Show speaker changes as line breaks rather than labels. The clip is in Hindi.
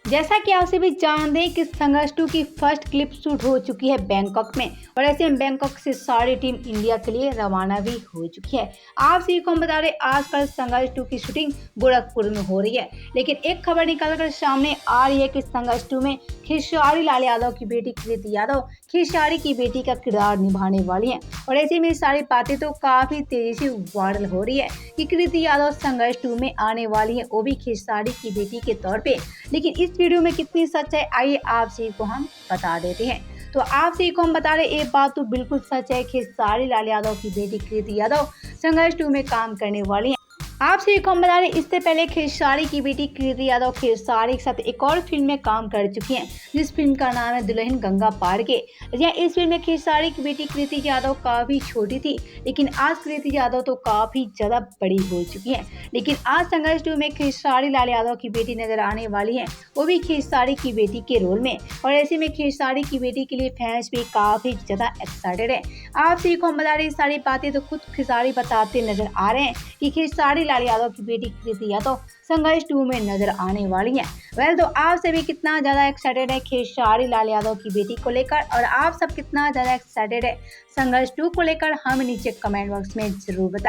जैसा कि आप सभी जानते हैं कि संघर्ष 2 की फर्स्ट क्लिप शूट हो चुकी है बैंकॉक में और ऐसे में बैंकॉक से सारी टीम इंडिया के लिए रवाना भी हो चुकी है। आप सभी को हम बता रहे आजकल संघर्ष 2 की शूटिंग गोरखपुर में हो रही है, लेकिन एक खबर निकलकर सामने आ रही है कि संघर्ष 2 में खेसारी लाल यादव की बेटी कृति यादव खेसारी की बेटी का किरदार निभाने वाली है और ऐसे में सारी बातें तो काफी तेजी से वायरल हो रही है कि कृति यादव संघर्ष 2 में आने वाली है, वो भी खेसारी की बेटी के तौर पे। लेकिन इस वीडियो में कितनी सच है आइए आप सभी को हम बता देते हैं। तो आप सभी को हम बता रहे ये बात तो बिल्कुल सच है, खेसारी लाल यादव की बेटी कृति यादव संघर्ष 2 में काम करने वाली है। आप सभी को हम बता रहे इससे पहले खेसारी की बेटी कृति यादव खेसारी के साथ एक और फिल्म में काम कर चुकी हैं, जिस फिल्म का नाम है दुल्हन गंगा पार के। इस फिल्म में खेसारी की बेटी कृति यादव काफी छोटी थी, लेकिन आज कृति यादव तो काफी ज्यादा बड़ी हो चुकी है। लेकिन आज संघर्ष 2 में खेसारी लाल यादव की बेटी नजर आने वाली है, वो भी खेसारी की बेटी के रोल में और ऐसे में खेसारी की बेटी के लिए फैंस भी काफी ज्यादा एक्साइटेड है। आप सभी को हम बता रहे सारी बातें तो खुद खेसारी बताते नजर आ रहे हैं कि खेसारी लाल यादव की बेटी कृति यादव संघर्ष 2 में नजर आने वाली है। तो आप सभी कितना ज्यादा एक्साइटेड है खेसारी लाल यादव की बेटी को लेकर और आप सब कितना ज्यादा एक्साइटेड है संघर्ष 2 को लेकर, हमें नीचे कमेंट बॉक्स में जरूर बताएं।